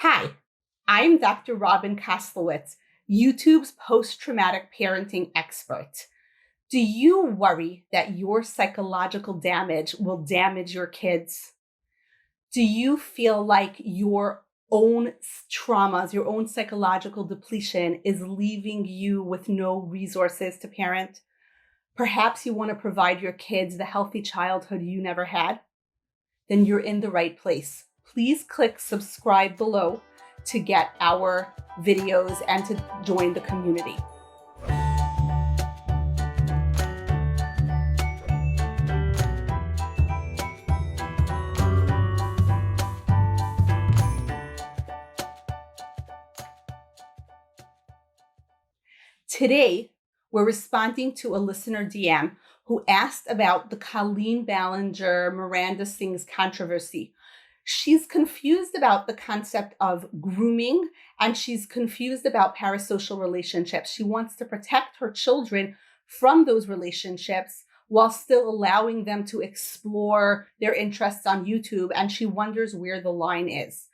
Hi, I'm Dr. Robin Koslowitz, YouTube's post-traumatic parenting expert. Do you worry that your psychological damage will damage your kids? Do you feel like your own traumas, your own psychological depletion is leaving you with no resources to parent? Perhaps you want to provide your kids the healthy childhood you never had? Then you're in the right place. Please click subscribe below to get our videos and to join the community. Today, we're responding to a listener DM who asked about the Colleen Ballinger Miranda Sings controversy. She's confused about the concept of grooming and she's confused about parasocial relationships. She wants to protect her children from those relationships while still allowing them to explore their interests on YouTube, and she wonders where the line is.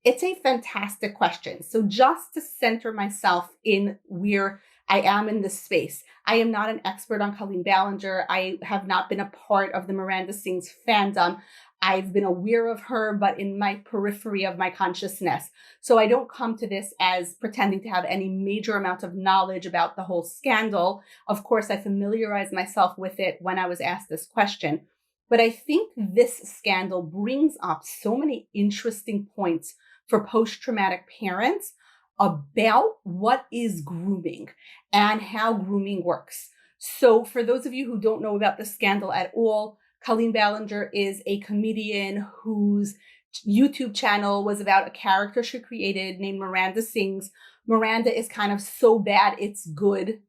It's a fantastic question. So just to center myself in where I am in this space, I am not an expert on Colleen Ballinger. I have not been a part of the Miranda Sings fandom. I've been aware of her, but in my periphery of my consciousness. So I don't come to this as pretending to have any major amount of knowledge about the whole scandal. Of course, I familiarized myself with it when I was asked this question. But I think this scandal brings up so many interesting points for post-traumatic parents about what is grooming and how grooming works. So for those of you who don't know about the scandal at all, Colleen Ballinger is a comedian whose YouTube channel was about a character she created named Miranda Sings. Miranda is kind of so bad it's good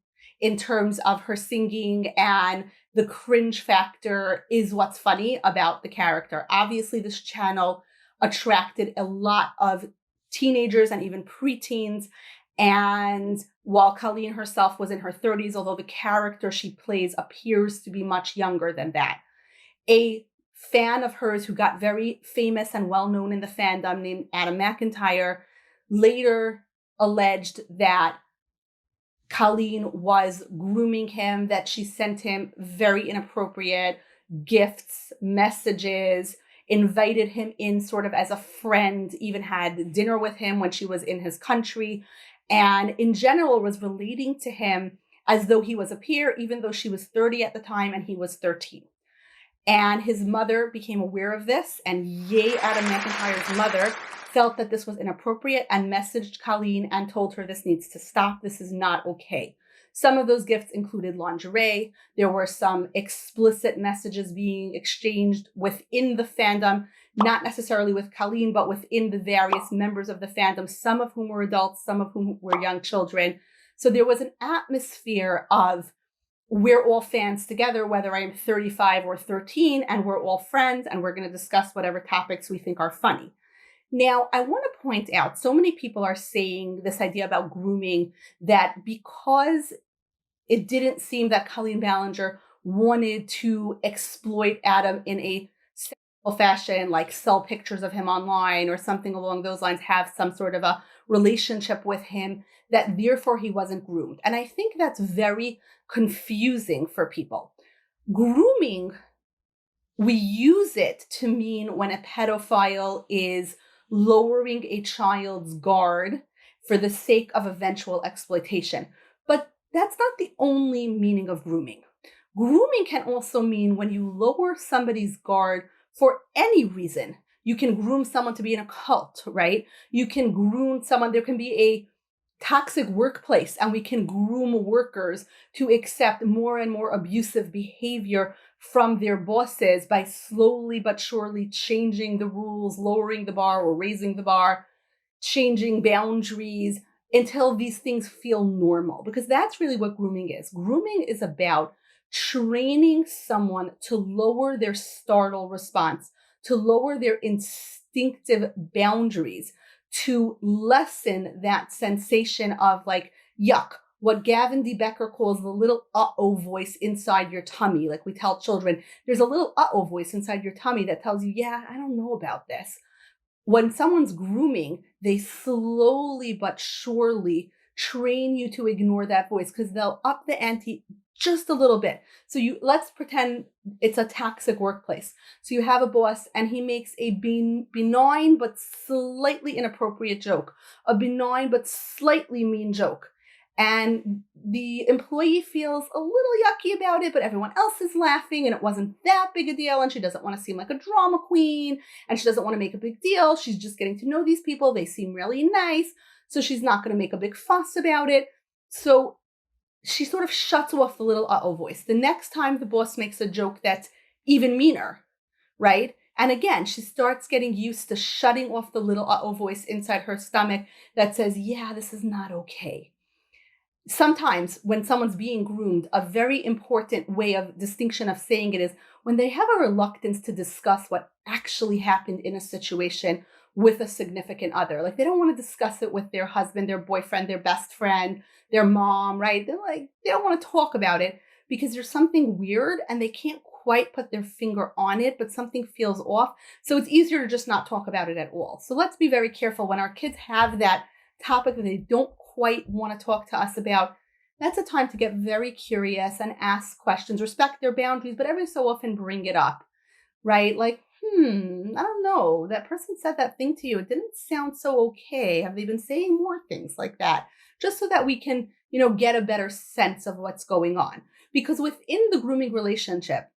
in terms of her singing, and the cringe factor is what's funny about the character. Obviously, this channel attracted a lot of teenagers and even preteens. And while Colleen herself was in her 30s, although the character she plays appears to be much younger than that. A fan of hers who got very famous and well-known in the fandom named Adam McIntyre later alleged that Colleen was grooming him, that she sent him very inappropriate gifts, messages, invited him in sort of as a friend, even had dinner with him when she was in his country, and in general was relating to him as though he was a peer, even though she was 30 at the time and he was 13. And his mother became aware of this, and Adam McIntyre's mother felt that this was inappropriate and messaged Colleen and told her this needs to stop. This is not okay. Some of those gifts included lingerie. There were some explicit messages being exchanged within the fandom, not necessarily with Colleen, but within the various members of the fandom, some of whom were adults, some of whom were young children. So there was an atmosphere of we're all fans together, whether I'm 35 or 13, and we're all friends, and we're going to discuss whatever topics we think are funny. Now, I want to point out, so many people are saying this idea about grooming, that because it didn't seem that Colleen Ballinger wanted to exploit Adam in a sexual fashion, like sell pictures of him online or something along those lines, have some sort of a relationship with him, that therefore he wasn't groomed. And I think that's very confusing for people. Grooming, we use it to mean when a pedophile is lowering a child's guard for the sake of eventual exploitation. But that's not the only meaning of grooming. Grooming can also mean when you lower somebody's guard for any reason. You can groom someone to be in a cult, right? You can groom someone. There can be a toxic workplace, and we can groom workers to accept more and more abusive behavior from their bosses by slowly but surely changing the rules, lowering the bar or raising the bar, changing boundaries until these things feel normal, because that's really what grooming is. Grooming is about training someone to lower their startle response, to lower their instinctive boundaries, to lessen that sensation of like, yuck, what Gavin D. Becker calls the little uh-oh voice inside your tummy. Like we tell children, there's a little uh-oh voice inside your tummy that tells you, yeah, I don't know about this. When someone's grooming, they slowly but surely train you to ignore that voice because they'll up the ante just a little bit. So let's pretend it's a toxic workplace. So you have a boss and he makes a benign but slightly inappropriate joke, a benign but slightly mean joke. And the employee feels a little yucky about it, but everyone else is laughing and it wasn't that big a deal. And she doesn't want to seem like a drama queen and she doesn't want to make a big deal. She's just getting to know these people. They seem really nice. So she's not going to make a big fuss about it. So she sort of shuts off the little uh-oh voice. The next time the boss makes a joke that's even meaner, right? And again, she starts getting used to shutting off the little uh-oh voice inside her stomach that says, yeah, this is not okay. Sometimes when someone's being groomed, a very important way of distinction of saying it is when they have a reluctance to discuss what actually happened in a situation with a significant other. Like they don't want to discuss it with their husband, their boyfriend, their best friend, their mom, right? They don't want to talk about it because there's something weird and they can't quite put their finger on it, but something feels off. So it's easier to just not talk about it at all. So let's be very careful when our kids have that topic that they don't quite want to talk to us about. That's a time to get very curious and ask questions, respect their boundaries, but every so often bring it up, right? Like, I don't know. That person said that thing to you. It didn't sound so okay. Have they been saying more things like that? Just so that we can, get a better sense of what's going on. Because within the grooming relationship,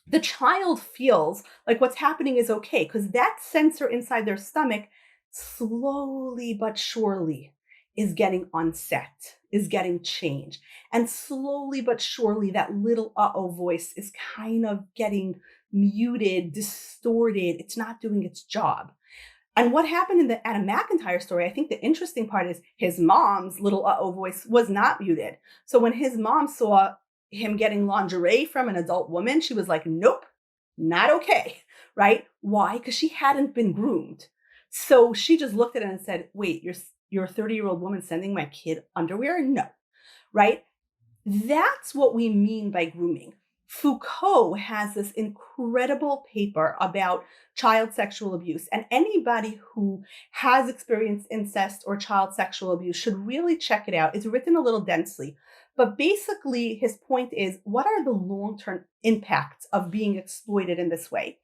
the child feels like what's happening is okay because that sensor inside their stomach slowly but surely is getting unset, is getting changed. And slowly but surely, that little uh-oh voice is kind of getting muted, distorted. It's not doing its job. And what happened in the Adam McIntyre story, I think the interesting part is his mom's little uh-oh voice was not muted. So when his mom saw him getting lingerie from an adult woman, she was like, nope, not okay, right? Why? Because she hadn't been groomed. So she just looked at it and said, wait, you're a 30-year-old woman sending my kid underwear? No, right? That's what we mean by grooming. Foucault has this incredible paper about child sexual abuse, and anybody who has experienced incest or child sexual abuse should really check it out. It's written a little densely, but basically his point is, what are the long-term impacts of being exploited in this way?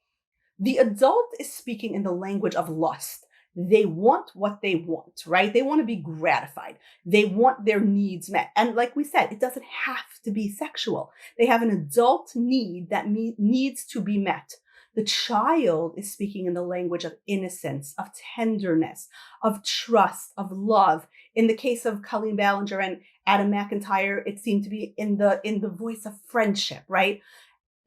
The adult is speaking in the language of lust. They want what they want, right? They want to be gratified. They want their needs met. And like we said, it doesn't have to be sexual. They have an adult need that needs to be met. The child is speaking in the language of innocence, of tenderness, of trust, of love. In the case of Colleen Ballinger and Adam McIntyre, it seemed to be in the voice of friendship, right?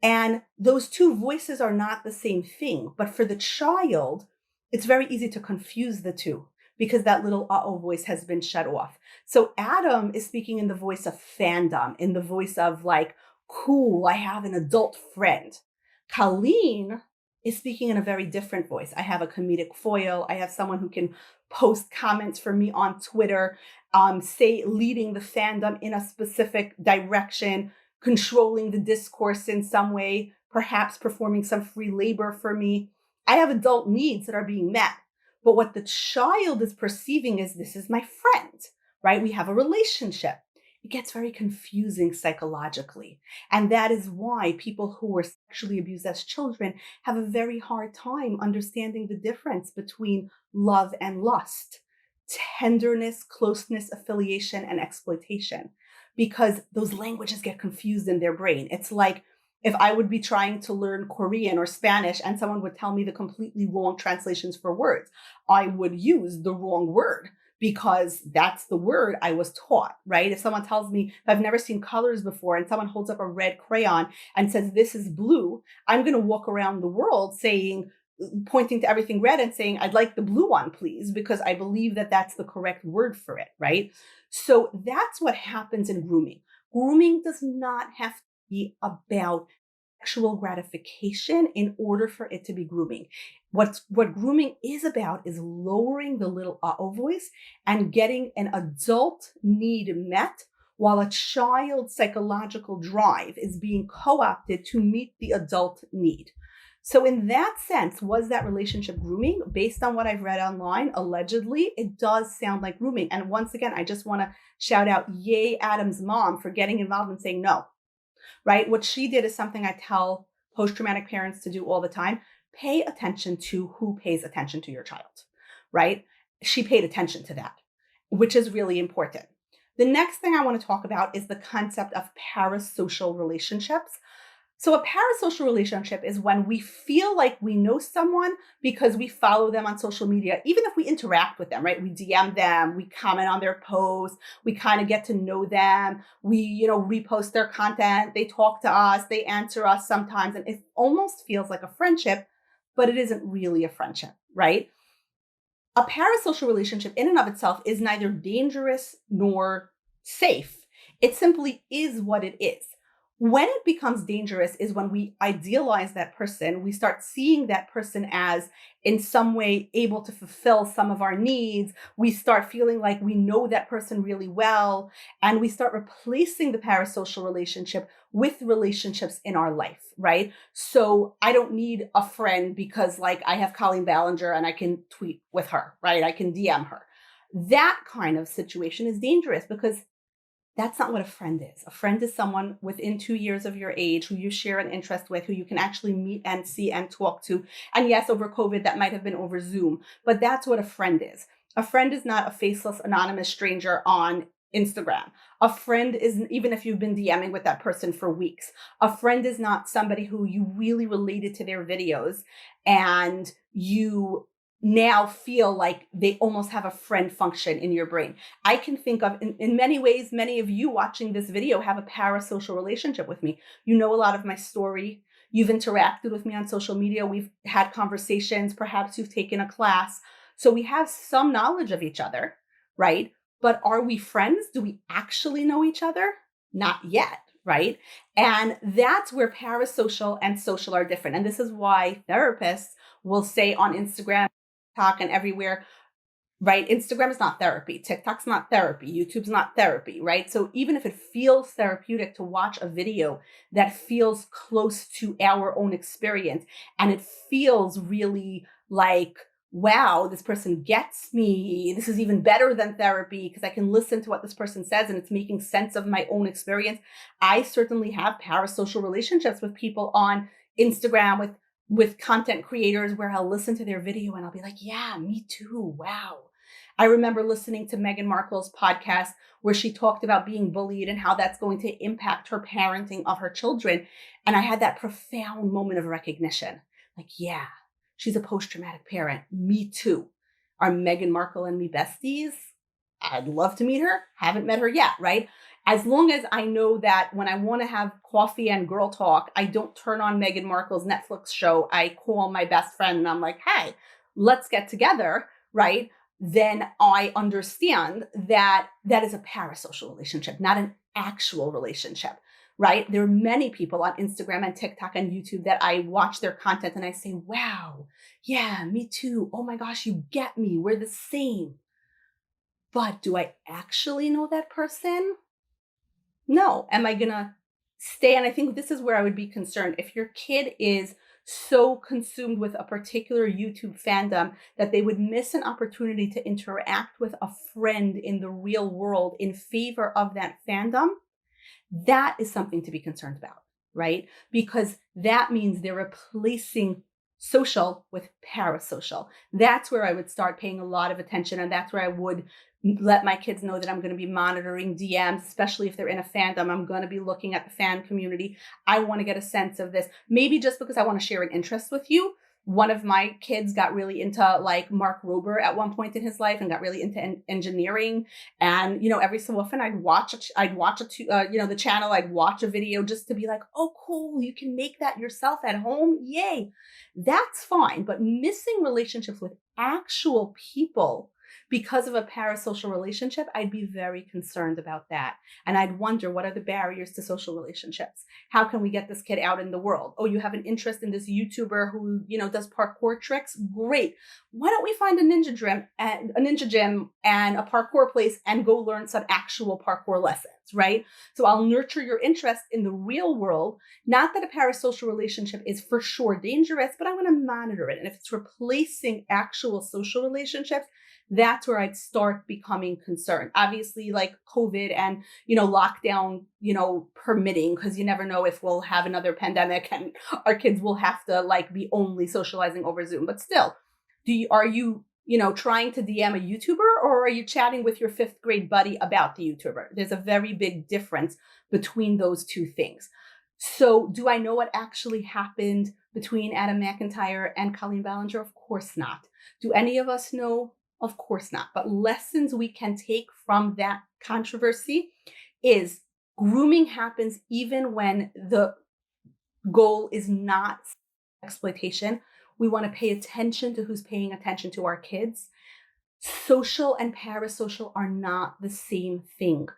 And those two voices are not the same thing. But for the child, it's very easy to confuse the two because that little uh-oh voice has been shut off. So Adam is speaking in the voice of fandom, in the voice of like, cool, I have an adult friend. Colleen is speaking in a very different voice. I have a comedic foil. I have someone who can post comments for me on Twitter, leading the fandom in a specific direction, controlling the discourse in some way, perhaps performing some free labor for me. I have adult needs that are being met. But what the child is perceiving is, this is my friend, right? We have a relationship. It gets very confusing psychologically. And that is why people who were sexually abused as children have a very hard time understanding the difference between love and lust, tenderness, closeness, affiliation, and exploitation, because those languages get confused in their brain. It's like if I would be trying to learn Korean or Spanish and someone would tell me the completely wrong translations for words, I would use the wrong word because that's the word I was taught, right? If someone tells me, if I've never seen colors before and someone holds up a red crayon and says, this is blue, I'm going to walk around the world pointing to everything red and saying, I'd like the blue one, please, because I believe that that's the correct word for it, right? So that's what happens in grooming. Grooming does not have to be about sexual gratification in order for it to be grooming. What grooming is about is lowering the little uh-oh voice and getting an adult need met while a child's psychological drive is being co-opted to meet the adult need. So in that sense, was that relationship grooming? Based on what I've read online, allegedly, it does sound like grooming. And once again, I just want to shout out, yay, Adam's mom for getting involved and saying no, right? What she did is something I tell post-traumatic parents to do all the time. Pay attention to who pays attention to your child, right? She paid attention to that, which is really important. The next thing I want to talk about is the concept of parasocial relationships. So a parasocial relationship is when we feel like we know someone because we follow them on social media, even if we interact with them, right? We DM them, we comment on their posts, we kind of get to know them, we, repost their content, they talk to us, they answer us sometimes, and it almost feels like a friendship, but it isn't really a friendship, right? A parasocial relationship in and of itself is neither dangerous nor safe. It simply is what it is. When it becomes dangerous is when we idealize that person. We start seeing that person as in some way able to fulfill some of our needs. We start feeling like we know that person really well, and we start replacing the parasocial relationship with relationships in our life, right? So I don't need a friend because like I have Colleen Ballinger and I can tweet with her, right? I can DM her. That kind of situation is dangerous because that's not what a friend is. A friend is someone within 2 years of your age who you share an interest with, who you can actually meet and see and talk to. And yes, over COVID, that might have been over Zoom, but that's what a friend is. A friend is not a faceless, anonymous stranger on Instagram. A friend isn't, even if you've been DMing with that person for weeks, a friend is not somebody who you really related to their videos and you now feel like they almost have a friend function in your brain. I can think of, in many ways, many of you watching this video have a parasocial relationship with me. You know a lot of my story. You've interacted with me on social media. We've had conversations. Perhaps you've taken a class. So we have some knowledge of each other, right? But are we friends? Do we actually know each other? Not yet, right? And that's where parasocial and social are different. And this is why therapists will say on Instagram, TikTok, and everywhere, right? Instagram is not therapy. TikTok's not therapy. YouTube's not therapy, right? So even if it feels therapeutic to watch a video that feels close to our own experience, and it feels really like, wow, this person gets me. This is even better than therapy because I can listen to what this person says and it's making sense of my own experience. I certainly have parasocial relationships with people on Instagram, with content creators where I'll listen to their video and I'll be like, yeah, me too. Wow. I remember listening to Meghan Markle's podcast where she talked about being bullied and how that's going to impact her parenting of her children. And I had that profound moment of recognition. Like, yeah, she's a post-traumatic parent. Me too. Are Meghan Markle and me besties? I'd love to meet her. Haven't met her yet, right? As long as I know that when I want to have coffee and girl talk, I don't turn on Meghan Markle's Netflix show. I call my best friend and I'm like, hey, let's get together, right? Then I understand that that is a parasocial relationship, not an actual relationship, right? There are many people on Instagram and TikTok and YouTube that I watch their content and I say, wow, yeah, me too. Oh my gosh, you get me. We're the same. But do I actually know that person? No. Am I going to stay? And I think this is where I would be concerned. If your kid is so consumed with a particular YouTube fandom that they would miss an opportunity to interact with a friend in the real world in favor of that fandom, that is something to be concerned about, right? Because that means they're replacing social with parasocial. That's where I would start paying a lot of attention. And that's where I would let my kids know that I'm going to be monitoring DMs, especially if they're in a fandom. I'm going to be looking at the fan community. I want to get a sense of this. Maybe just because I want to share an interest with you. One of my kids got really into like Mark Rober at one point in his life and got really into engineering. And, every so often I'd watch the channel, I'd watch a video just to be like, oh, cool. You can make that yourself at home. Yay. That's fine. But missing relationships with actual people because of a parasocial relationship, I'd be very concerned about that. And I'd wonder, what are the barriers to social relationships? How can we get this kid out in the world? Oh, you have an interest in this YouTuber who, does parkour tricks? Great. Why don't we find a ninja gym and a parkour place and go learn some actual parkour lessons, right? So I'll nurture your interest in the real world. Not that a parasocial relationship is for sure dangerous, but I want to monitor it. And if it's replacing actual social relationships, that's where I'd start becoming concerned. Obviously, like COVID and, lockdown, permitting, because you never know if we'll have another pandemic and our kids will have to be only socializing over Zoom. But still, are you trying to DM a YouTuber, or are you chatting with your 5th grade buddy about the YouTuber? There's a very big difference between those two things. So do I know what actually happened between Adam McIntyre and Colleen Ballinger? Of course not. Do any of us know? Of course not. But lessons we can take from that controversy is grooming happens even when the goal is not exploitation. We want to pay attention to who's paying attention to our kids. Social and parasocial are not the same thing.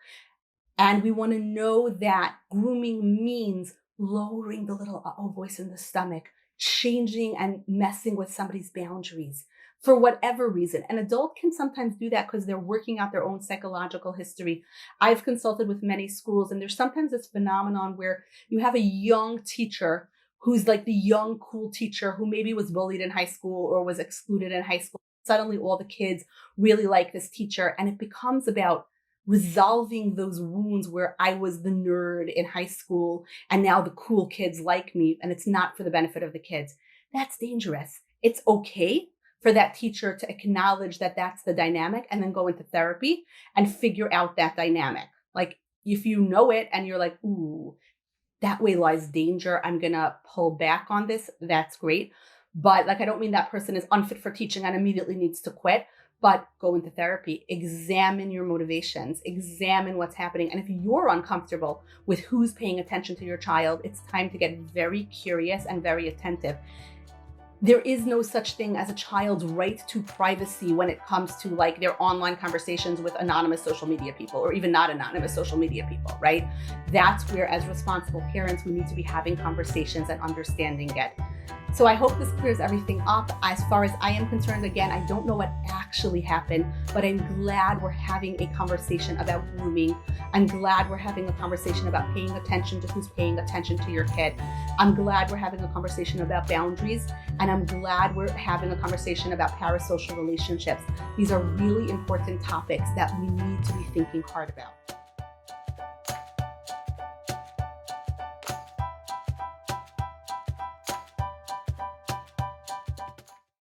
And we want to know that grooming means lowering the little voice in the stomach, changing and messing with somebody's boundaries for whatever reason. An adult can sometimes do that because they're working out their own psychological history. I've consulted with many schools, and there's sometimes this phenomenon where you have a young teacher who's like the young, cool teacher who maybe was bullied in high school or was excluded in high school. Suddenly all the kids really like this teacher, and it becomes about resolving those wounds where I was the nerd in high school and now the cool kids like me, and it's not for the benefit of the kids. That's dangerous. It's okay for that teacher to acknowledge that that's the dynamic and then go into therapy and figure out that dynamic. Like if you know it and you're like, ooh, that way lies danger, I'm going to pull back on this, that's great. But I don't mean that person is unfit for teaching and immediately needs to quit. But go into therapy, examine your motivations, examine what's happening. And if you're uncomfortable with who's paying attention to your child, it's time to get very curious and very attentive. There is no such thing as a child's right to privacy when it comes to their online conversations with anonymous social media people, or even not anonymous social media people, right? That's where, as responsible parents, we need to be having conversations and understanding it. So I hope this clears everything up. As far as I am concerned, again, I don't know what actually happened, but I'm glad we're having a conversation about grooming. I'm glad we're having a conversation about paying attention to who's paying attention to your kid. I'm glad we're having a conversation about boundaries, and I'm glad we're having a conversation about parasocial relationships. These are really important topics that we need to be thinking hard about.